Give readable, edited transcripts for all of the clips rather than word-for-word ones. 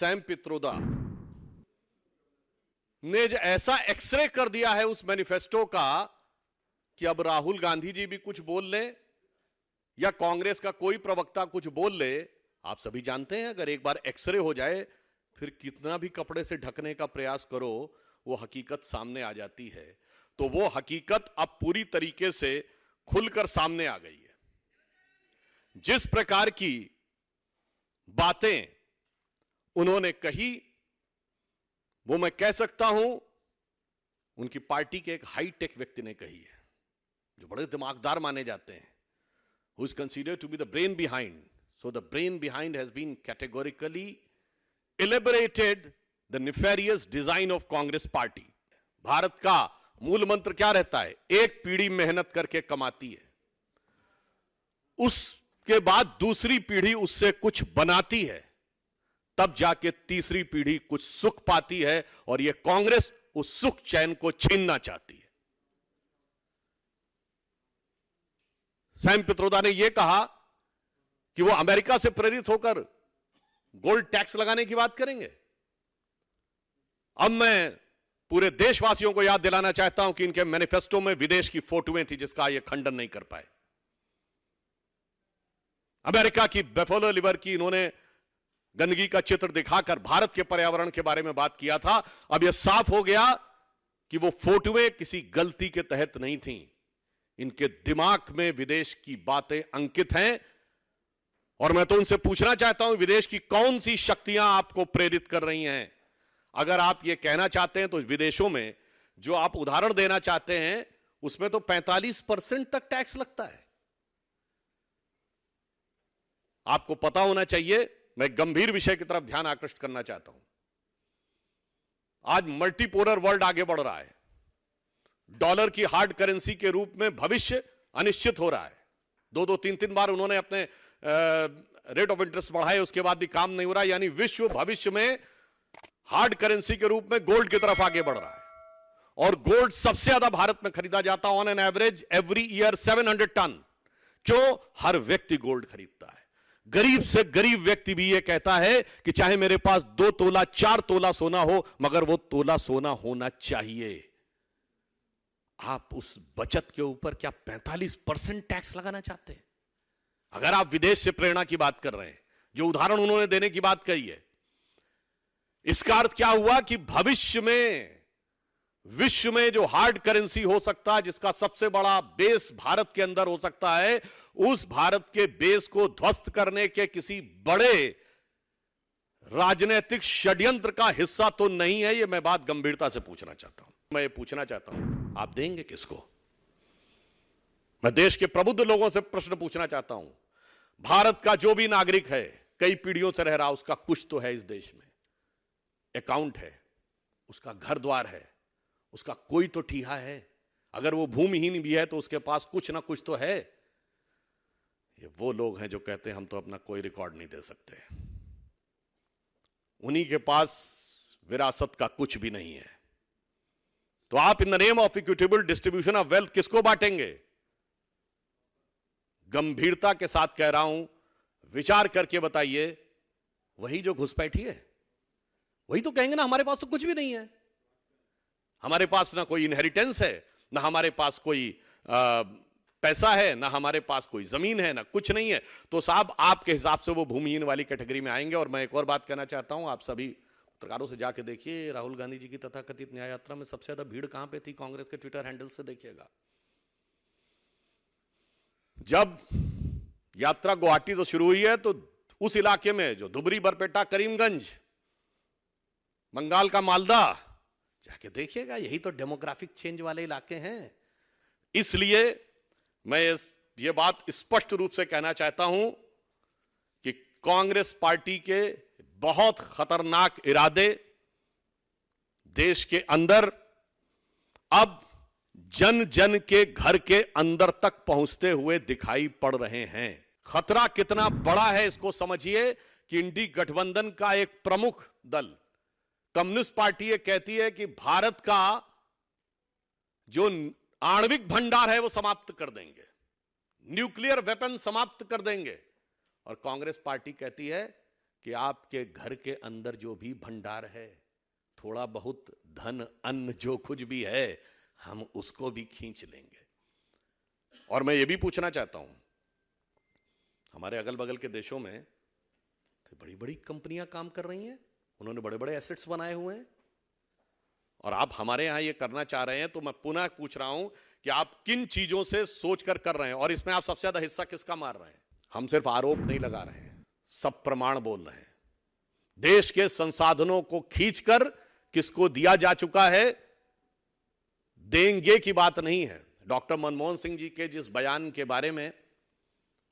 Sam Pitroda ने ऐसा x ray कर दिया है उस मैनिफेस्टो का कि अब राहुल गांधी जी भी कुछ बोल ले या कांग्रेस का कोई प्रवक्ता कुछ बोल ले, आप सभी जानते हैं अगर एक बार एक्सरे हो जाए फिर कितना भी कपड़े से ढकने का प्रयास करो वो हकीकत सामने आ जाती है। तो वो हकीकत अब पूरी तरीके से खुलकर सामने आ गई है। जिस प्रकार की बातें उन्होंने कही वो मैं कह सकता हूं उनकी पार्टी के एक हाईटेक व्यक्ति ने कही है जो बड़े दिमागदार माने जाते हैं, who is considered to be the brain behind. So the brain behind has been categorically elaborated the nefarious design of Congress party. Bharat का मूल मंत्र क्या रहता है? एक पीढ़ी मेहनत करके कमाती है, उसके बाद दूसरी पीढ़ी उससे कुछ बनाती है, तब जाके तीसरी पीढ़ी कुछ सुख पाती है और यह कांग्रेस उस सुख चैन को छीनना चाहती है। सैम पित्रोदा ने यह कहा कि वो अमेरिका से प्रेरित होकर गोल्ड टैक्स लगाने की बात करेंगे। अब मैं पूरे देशवासियों को याद दिलाना चाहता हूं कि इनके मैनिफेस्टो में विदेश की फोटोएं थी जिसका ये खंडन नहीं कर पाए। अमेरिका की बेफोलो लिवर की इन्होंने गंदगी का चित्र दिखाकर भारत के पर्यावरण के बारे में बात किया था। अब यह साफ हो गया कि वो फोटोएं किसी गलती के तहत नहीं थीं, इनके दिमाग में विदेश की बातें अंकित हैं। और मैं तो उनसे पूछना चाहता हूं विदेश की कौन सी शक्तियां आपको प्रेरित कर रही हैं? अगर आप ये कहना चाहते हैं तो विदेशों में जो आप उदाहरण देना चाहते हैं उसमें तो 45% तक टैक्स लगता है। आपको पता होना चाहिए, मैं गंभीर विषय की तरफ ध्यान आकृष्ट करना चाहता हूं। आज मल्टीपोलर वर्ल्ड आगे बढ़ रहा है, डॉलर की हार्ड करेंसी के रूप में भविष्य अनिश्चित हो रहा है। दो तीन बार उन्होंने अपने रेट ऑफ इंटरेस्ट बढ़ाए, उसके बाद भी काम नहीं हो रहा, यानी विश्व भविष्य में हार्ड करेंसी के रूप में गोल्ड की तरफ आगे बढ़ रहा है। और गोल्ड सबसे ज्यादा भारत में खरीदा जाता है, on an average every year 700 ton. क्यों? हर व्यक्ति गोल्ड खरीदता है। गरीब से गरीब व्यक्ति भी यह कहता है कि चाहे मेरे पास 2 तोला 4 तोला सोना हो मगर वो तोला सोना होना चाहिए। आप उस बचत के ऊपर क्या 45% टैक्स लगाना चाहते हैं? अगर आप विदेश से प्रेरणा की बात कर रहे हैं, जो उदाहरण उन्होंने देने की बात कही है, इसका अर्थ क्या हुआ कि भविष्य में विश्व में जो हार्ड करेंसी हो सकता है, जिसका सबसे बड़ा बेस भारत के अंदर हो सकता है, उस भारत के बेस को ध्वस्त करने के किसी बड़े राजनीतिक षड्यंत्र का हिस्सा तो नहीं है। यह मैं बात गंभीरता से पूछना चाहता हूं। मैं ये पूछना चाहता हूं, आप देंगे किसको? मैं देश के प्रबुद्ध लोगों से प्रश्न पूछना चाहता हूं। भारत का जो भी नागरिक है, कई पीढ़ियों से रह रहा, उसका कुछ तो है इस देश में, अकाउंट है, उसका घर द्वार है, उसका कोई तो ठीहा है। अगर वो भूमिहीन भी है तो उसके पास कुछ ना कुछ तो है। ये वो लोग हैं जो कहते हैं हम तो अपना कोई रिकॉर्ड नहीं दे सकते। उन्हीं के पास विरासत का कुछ भी नहीं है। तो आप in the name of equitable distribution of wealth किसको बांटेंगे? गंभीरता के साथ कह रहा हूं, विचार करके बताइए। वही जो घुसपैठी है वही तो कहेंगे ना हमारे पास तो कुछ भी नहीं है, हमारे पास ना कोई इनहेरिटेंस है, ना हमारे पास कोई पैसा है, ना हमारे पास कोई जमीन है, ना कुछ नहीं है। तो साहब आपके हिसाब से वो भूमिहीन वाली कैटेगरी में आएंगे। और मैं एक और बात कहना चाहता हूं, आप सभी पत्रकारों से जाके देखिए, राहुल गांधी जी की तथाकथित न्याय यात्रा में सबसे ज्यादा भीड़ कहां पे थी? कांग्रेस के ट्विटर हैंडल से देखिएगा। जब यात्रा गुवाहाटी से शुरू हुई है तो उस इलाके में जो धुबरी, बरपेटा, करीमगंज, बंगाल का मालदा, जाके देखिएगा, यही तो डेमोग्राफिक चेंज वाले इलाके हैं। इसलिए मैं ये बात स्पष्ट रूप से कहना चाहता हूं कि कांग्रेस पार्टी के बहुत खतरनाक इरादे देश के अंदर अब जन जन के घर के अंदर तक पहुंचते हुए दिखाई पड़ रहे हैं। खतरा कितना बड़ा है इसको समझिए कि इंडी गठबंधन का एक प्रमुख दल कम्युनिस्ट पार्टी ये कहती है कि भारत का जो आणविक भंडार है वो समाप्त कर देंगे, न्यूक्लियर वेपन समाप्त कर देंगे। और कांग्रेस पार्टी कहती है कि आपके घर के अंदर जो भी भंडार है, थोड़ा बहुत धन अन्न जो कुछ भी है, हम उसको भी खींच लेंगे। और मैं ये भी पूछना चाहता हूं, हमारे अगल बगल के देशों में तो बड़ी बड़ी कंपनियां काम कर रही हैं, उन्होंने बड़े बड़े एसेट्स बनाए हुए हैं, और आप हमारे यहां ये करना चाह रहे हैं। तो मैं पुनः पूछ रहा हूं कि आप किन चीजों से सोचकर कर रहे हैं, और इसमें आप सबसे ज्यादा हिस्सा किसका मार रहे हैं? हम सिर्फ आरोप नहीं लगा रहे हैं, सब प्रमाण बोल रहे हैं। देश के संसाधनों को खींचकर किसको दिया जा चुका है, देंगे की बात नहीं है। डॉक्टर मनमोहन सिंह जी के जिस बयान के बारे में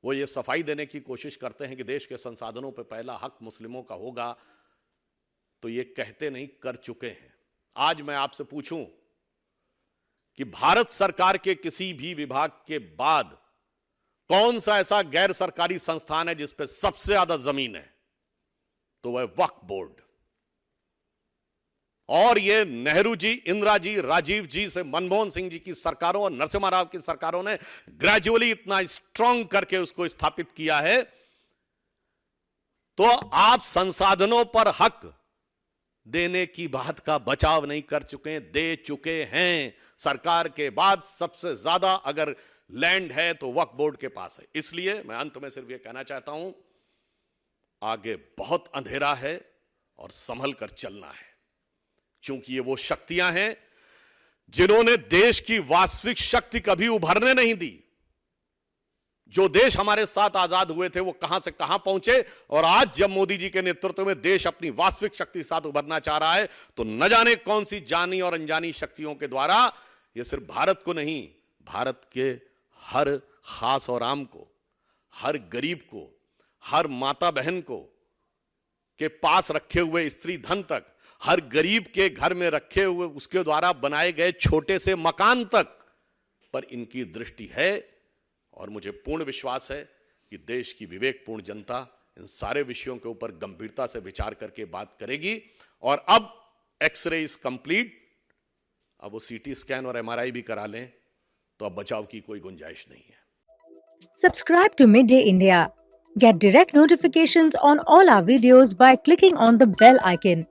वो ये सफाई देने की कोशिश करते हैं कि देश के संसाधनों पर पहला हक मुस्लिमों का होगा, तो ये कहते नहीं, कर चुके हैं। आज मैं आपसे पूछूं कि भारत सरकार के किसी भी विभाग के बाद कौन सा ऐसा गैर सरकारी संस्थान है जिस पे सबसे ज्यादा जमीन है? तो वह वक्फ बोर्ड। और ये नेहरू जी, इंदिरा जी, राजीव जी से मनमोहन सिंह जी की सरकारों और नरसिम्हा राव की सरकारों ने ग्रेजुअली इतना स्ट्रांग करके उसको स्थापित किया है। तो आप संसाधनों पर हक देने की बात का बचाव नहीं कर चुके, दे चुके हैं। सरकार के बाद सबसे ज्यादा अगर लैंड है तो वक्फ बोर्ड के पास है। इसलिए मैं अंत में सिर्फ यह कहना चाहता हूं, आगे बहुत अंधेरा है और संभल कर चलना है, क्योंकि ये वो शक्तियां हैं जिन्होंने देश की वास्तविक शक्ति कभी उभरने नहीं दी। जो देश हमारे साथ आजाद हुए थे वो कहां से कहां पहुंचे, और आज जब मोदी जी के नेतृत्व में देश अपनी वास्तविक शक्ति के साथ उभरना चाह रहा है, तो न जाने कौन सी जानी और अनजानी शक्तियों के द्वारा ये सिर्फ भारत को नहीं, भारत के हर खास और आम को, हर गरीब को, हर माता बहन को के पास रखे हुए स्त्री धन तक, हर गरीब के घर में रखे हुए उसके द्वारा बनाए गए छोटे से मकान तक पर इनकी दृष्टि है। और मुझे पूर्ण विश्वास है कि देश की विवेकपूर्ण जनता इन सारे विषयों के ऊपर गंभीरता से विचार करके बात करेगी। और अब एक्सरे इज कंप्लीट, अब वो सीटी स्कैन और एमआरआई भी करा लें तो अब बचाव की कोई गुंजाइश नहीं है। Subscribe to Midday India. Get direct notifications on all our videos by clicking on the bell icon.